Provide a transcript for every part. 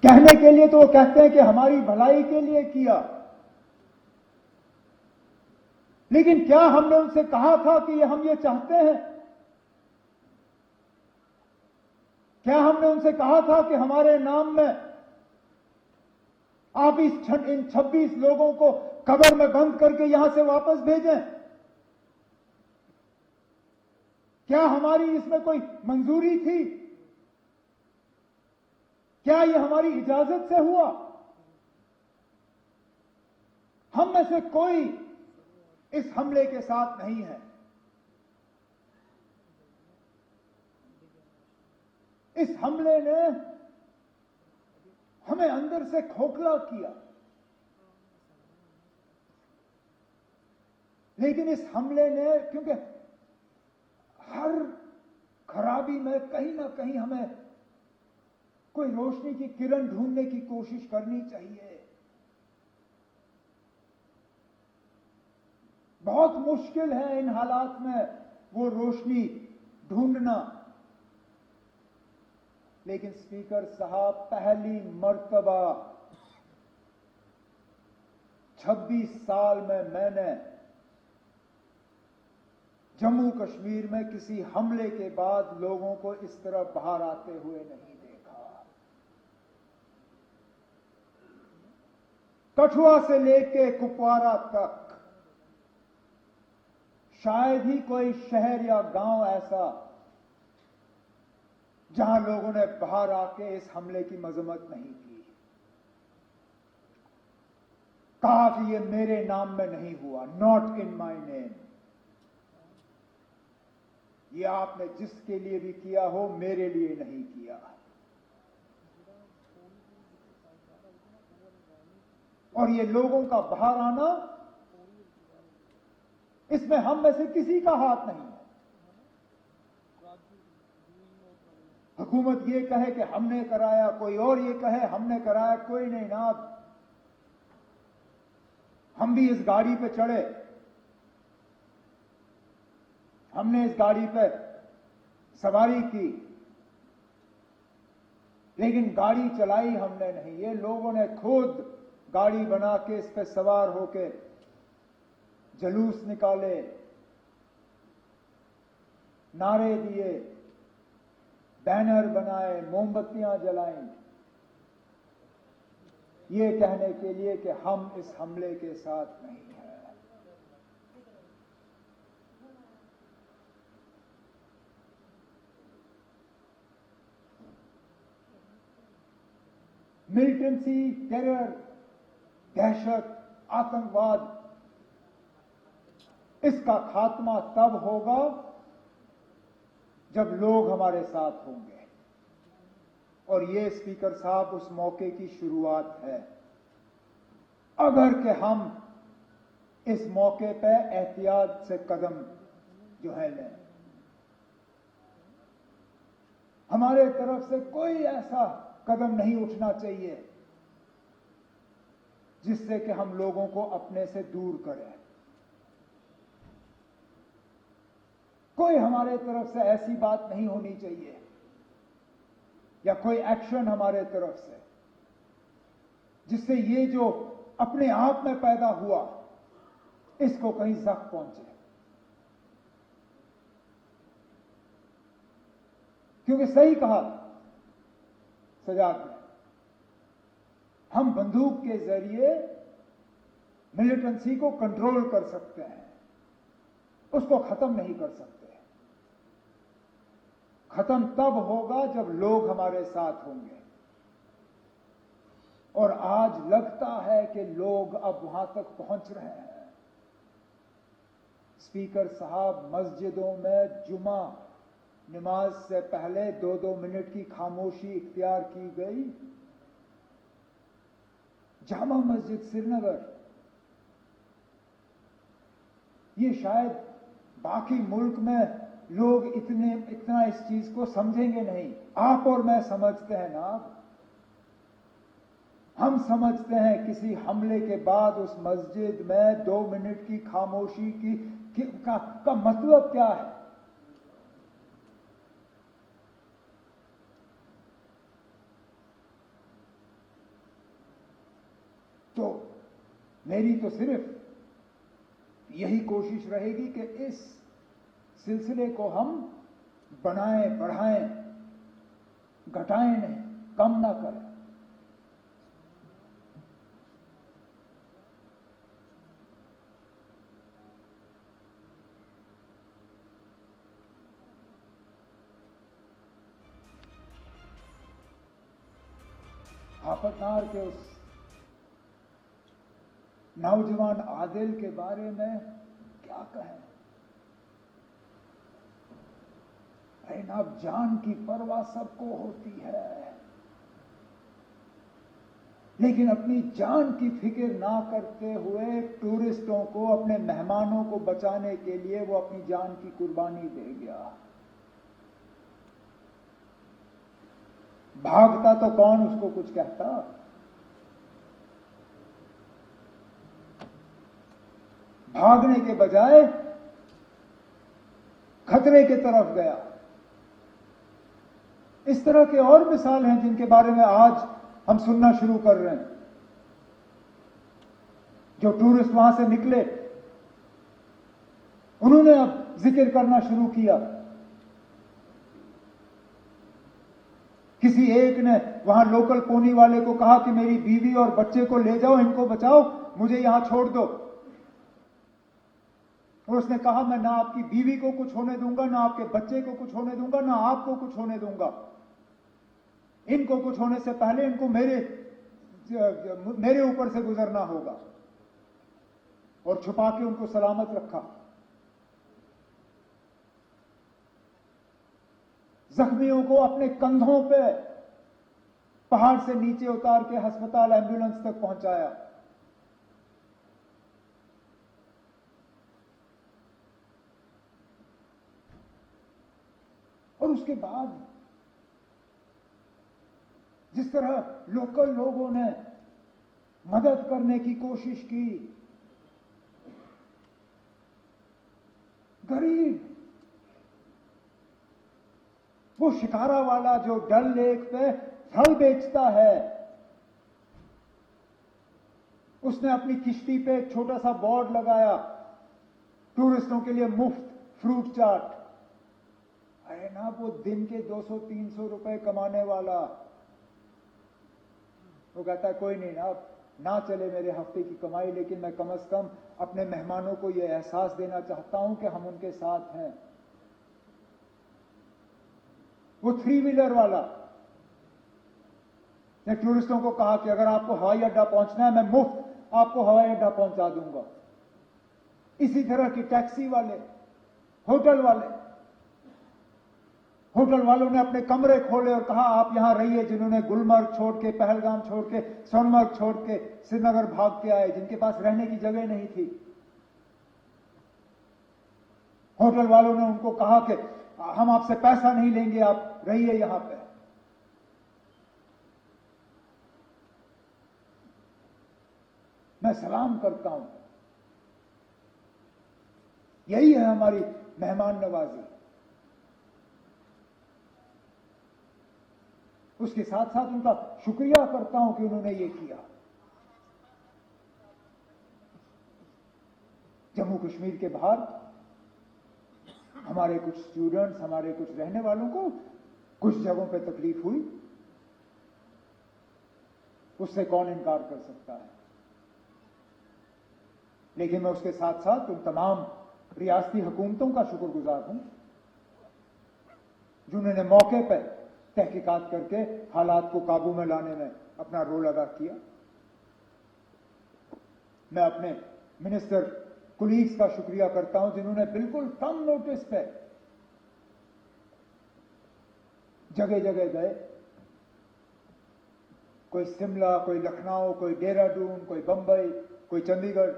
कहने के लिए तो वो कहते हैं कि हमारी भलाई के लिए किया, लेकिन क्या हमने उनसे कहा था कि हम ये चाहते हैं? क्या हमने उनसे कहा था कि हमारे नाम में आप इन 26 लोगों को कब्र में बंद करके यहां से वापस भेजें? क्या हमारी इसमें कोई मंजूरी थी? क्या ये हमारी इजाजत से हुआ? हम में से कोई इस हमले के साथ नहीं है। इस हमले ने हमें अंदर से खोखला किया, लेकिन इस हमले ने, क्योंकि हर खराबी में कहीं ना कहीं हमें कोई रोशनी की किरण ढूंढने की कोशिश करनी चाहिए। बहुत मुश्किल है इन हालात में वो रोशनी ढूंढना, लेकिन स्पीकर साहब, पहली मर्तबा 26 साल में मैंने जम्मू कश्मीर में किसी हमले के बाद लोगों को इस तरह बाहर आते हुए नहीं देखा। कठुआ से लेके कुपवारा तक शायद ही कोई शहर या गांव ऐसा जहां लोगों ने बाहर आके इस हमले की मजम्मत नहीं की, कहा कि ये मेरे नाम में नहीं हुआ, नॉट इन माय नेम। ये आपने जिसके लिए भी किया हो, मेरे लिए नहीं किया। और ये लोगों का बाहर आना, इसमें हम में से किसी का हाथ नहीं है। हुकूमत ये कहे कि हमने कराया, कोई और ये कहे हमने कराया, कोई नहीं ना। हम भी इस गाड़ी पे चढ़े, हमने इस गाड़ी पे सवारी की, लेकिन गाड़ी चलाई हमने नहीं। ये लोगों ने खुद गाड़ी बना के इस पे सवार होके जुलूस निकाले, नारे दिए, बैनर बनाए, मोमबत्तियां जलाई, ये कहने के लिए कि हम इस हमले के साथ नहीं हैं। मिलिटेंसी, टेरर, दहशत, आतंकवाद, इसका खात्मा तब होगा जब लोग हमारे साथ होंगे। और ये स्पीकर साहब उस मौके की शुरुआत है। अगर कि हम इस मौके पे एहतियात से कदम जो है लें, हमारे तरफ से कोई ऐसा कदम नहीं उठना चाहिए जिससे कि हम लोगों को अपने से दूर करें। कोई हमारे तरफ से ऐसी बात नहीं होनी चाहिए या कोई एक्शन हमारे तरफ से जिससे ये जो अपने आप में पैदा हुआ इसको कहीं जख्म पहुंचे। क्योंकि सही कहा सजाद ने, हम बंदूक के जरिए मिलिटेंसी को कंट्रोल कर सकते हैं, उसको खत्म नहीं कर सकते। खत्म तब होगा जब लोग हमारे साथ होंगे। और आज लगता है कि लोग अब वहां तक पहुंच रहे हैं। स्पीकर साहब, मस्जिदों में जुमा नमाज से पहले 2-2 मिनट की खामोशी इख्तियार की गई। जामा मस्जिद श्रीनगर, ये शायद बाकी मुल्क में लोग इतना इस चीज को समझेंगे नहीं। आप और मैं समझते हैं ना। हम समझते हैं किसी हमले के बाद उस मस्जिद में 2 मिनट की खामोशी का मतलब क्या है। तो मेरी तो सिर्फ यही कोशिश रहेगी कि इस सिलसिले को हम बनाएं, बढ़ाएं, घटाएं नहीं, कम ना करें। आफतनार के उस नौजवान आदिल के बारे में क्या कहें? अब जान की परवाह सबको होती है, लेकिन अपनी जान की फिक्र ना करते हुए टूरिस्टों को, अपने मेहमानों को बचाने के लिए वो अपनी जान की कुर्बानी दे गया। भागता तो कौन उसको कुछ कहता? भागने के बजाय खतरे की तरफ गया। इस तरह के और मिसाल हैं जिनके बारे में आज हम सुनना शुरू कर रहे हैं। जो टूरिस्ट वहां से निकले, उन्होंने अब जिक्र करना शुरू किया। किसी एक ने वहां लोकल पोनी वाले को कहा कि मेरी बीवी और बच्चे को ले जाओ, इनको बचाओ, मुझे यहां छोड़ दो। और उसने कहा, मैं ना आपकी बीवी को कुछ होने दूंगा, ना आपके बच्चे को कुछ होने दूंगा, ना आपको कुछ होने दूंगा। इनको कुछ होने से पहले इनको मेरे ऊपर से गुजरना होगा। और छुपा के उनको सलामत रखा। जख्मियों को अपने कंधों पे पहाड़ से नीचे उतार के अस्पताल, एम्बुलेंस तक पहुंचाया। और उसके बाद जिस तरह लोकल लोगों ने मदद करने की कोशिश की, गरीब वो शिकारा वाला जो डल लेक पे फल बेचता है, उसने अपनी किश्ती पे एक छोटा सा बोर्ड लगाया, टूरिस्टों के लिए मुफ्त फ्रूट चाट। अरे ना, वो दिन के 200-300 रुपए कमाने वाला, वो कहता है कोई नहीं ना चले मेरे हफ्ते की कमाई, लेकिन मैं कम से कम अपने मेहमानों को यह एहसास देना चाहता हूं कि हम उनके साथ हैं। वो 3 व्हीलर वाला ने टूरिस्टों को कहा कि अगर आपको हवाई अड्डा पहुंचना है, मैं मुफ्त आपको हवाई अड्डा पहुंचा दूंगा। इसी तरह की टैक्सी वाले, होटल वालों ने अपने कमरे खोले और कहा आप यहां रहिए। जिन्होंने गुलमर्ग छोड़ के, पहलगाम छोड़ के, सोनमर्ग छोड़ के श्रीनगर भाग के आए, जिनके पास रहने की जगह नहीं थी, होटल वालों ने उनको कहा कि हम आपसे पैसा नहीं लेंगे, आप रहिए यहां पे। मैं सलाम करता हूं। यही है हमारी मेहमान नवाजी। उसके साथ साथ उनका शुक्रिया करता हूं कि उन्होंने ये किया। जम्मू कश्मीर के बाहर हमारे कुछ स्टूडेंट्स, हमारे कुछ रहने वालों को कुछ जगहों पे तकलीफ हुई, उससे कौन इनकार कर सकता है। लेकिन मैं उसके साथ साथ उन तमाम रियासती हुकूमतों का शुक्रगुजार हूं जिन्होंने मौके पर तहकीकात करके हालात को काबू में लाने में अपना रोल अदा किया। मैं अपने मिनिस्टर कुलीग्स का शुक्रिया करता हूं जिन्होंने बिल्कुल कम नोटिस पे जगह जगह गए। कोई शिमला, कोई लखनऊ, कोई देहरादून, कोई बंबई, कोई चंडीगढ़।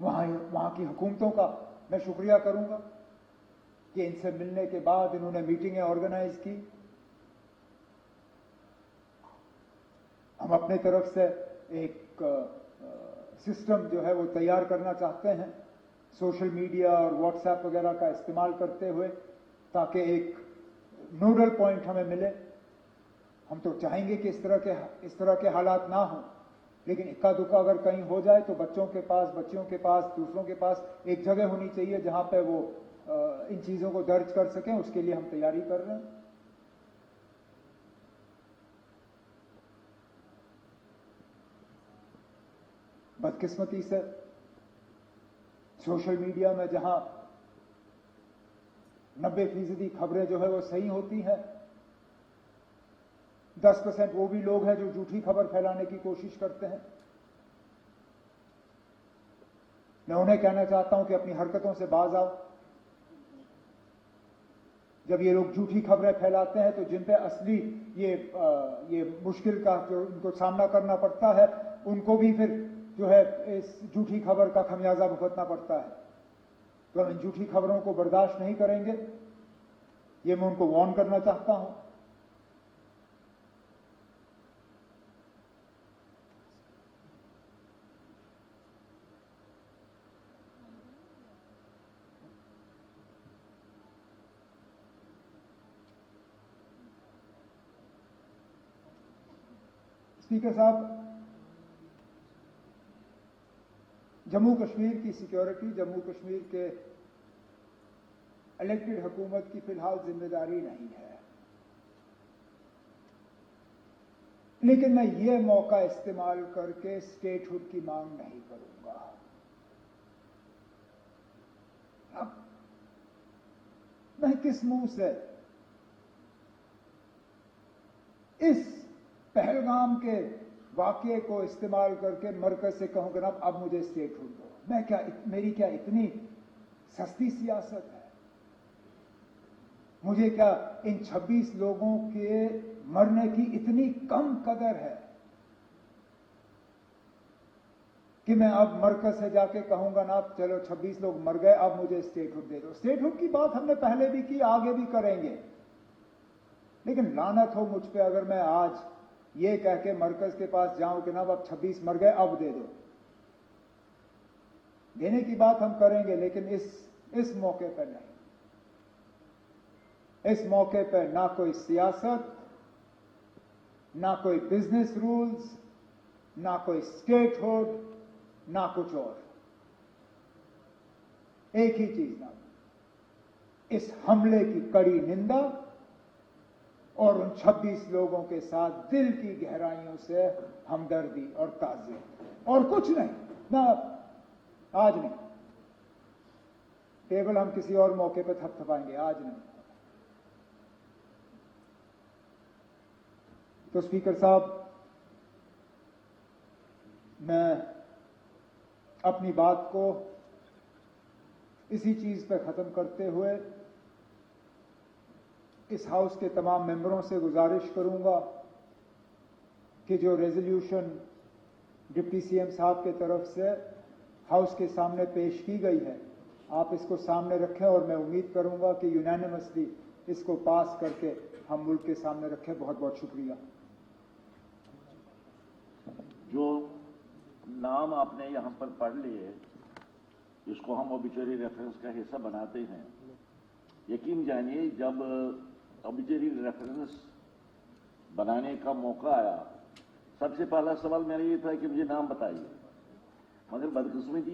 वहां की हुकूमतों का मैं शुक्रिया करूंगा कि इनसे मिलने के बाद इन्होंने मीटिंगें ऑर्गेनाइज की। हम अपने तरफ से एक सिस्टम जो है वो तैयार करना चाहते हैं, सोशल मीडिया और व्हाट्सएप वगैरह का इस्तेमाल करते हुए, ताकि एक नोडल पॉइंट हमें मिले। हम तो चाहेंगे कि इस तरह के हालात ना हो, लेकिन इक्का दुक्का अगर कहीं हो जाए तो बच्चों के पास, दूसरों के पास एक जगह होनी चाहिए जहां पे वो इन चीजों को दर्ज कर सकें। उसके लिए हम तैयारी कर रहे हैं। बदकिस्मती से सोशल मीडिया में जहां 90% खबरें जो है वो सही होती हैं, 10% वो भी लोग हैं जो झूठी खबर फैलाने की कोशिश करते हैं। मैं उन्हें कहना चाहता हूं कि अपनी हरकतों से बाज आओ। जब ये लोग झूठी खबरें फैलाते हैं तो जिन पे असली ये मुश्किल का जो उनको सामना करना पड़ता है, उनको भी फिर जो है इस झूठी खबर का खमियाजा भुगतना पड़ता है। तो हम इन झूठी खबरों को बर्दाश्त नहीं करेंगे, ये मैं उनको वार्न करना चाहता हूं। स्पीकर साहब, जम्मू कश्मीर की सिक्योरिटी जम्मू कश्मीर के इलेक्टेड हुकूमत की फिलहाल जिम्मेदारी नहीं है, लेकिन मैं ये मौका इस्तेमाल करके स्टेटहुड की मांग नहीं करूंगा। अब मैं किस मुंह से इस पहलगाम के वाकये को इस्तेमाल करके मरकज से कहूंगा ना अब मुझे स्टेटहुड दो। मेरी क्या इतनी सस्ती सियासत है? मुझे क्या इन 26 लोगों के मरने की इतनी कम कदर है कि मैं अब मरकज से जाके कहूंगा ना चलो 26 लोग मर गए, अब मुझे स्टेटहुड दे दो। स्टेटहुड की बात हमने पहले भी की, आगे भी करेंगे, लेकिन लानत हो मुझ पे अगर मैं आज ये कह के मरकज के पास जाऊं कि ना अब 26 मर गए, अब दे दो। देने की बात हम करेंगे, लेकिन इस मौके पर नहीं। इस मौके पर ना कोई सियासत, ना कोई बिजनेस रूल्स, ना कोई स्टेटहुड, ना कुछ और। एक ही चीज ना, इस हमले की कड़ी निंदा और उन 26 लोगों के साथ दिल की गहराइयों से हमदर्दी और ताज़ियत, और कुछ नहीं। ना आज नहीं, टेबल हम किसी और मौके पर थपथपाएंगे, आज नहीं। तो स्पीकर साहब, मैं अपनी बात को इसी चीज पर खत्म करते हुए इस हाउस के तमाम मेंबरों से गुजारिश करूंगा कि जो रेजोल्यूशन डिप्टी सीएम साहब के तरफ से हाउस के सामने पेश की गई है, आप इसको सामने रखें और मैं उम्मीद करूंगा कि यूनानिमसली इसको पास करके हम मुल्क के सामने रखें। बहुत बहुत शुक्रिया। जो नाम आपने यहाँ पर पढ़ लिए, इसको हम ऑबिचुअरी रेफरेंस का हिस्सा बनाते हैं। यकीन जानिए, जब ऑबिचुअरी रेफरेंस बनाने का मौका आया, सबसे पहला सवाल मेरा ये था कि मुझे नाम बताइए, मगर बदकिस्मती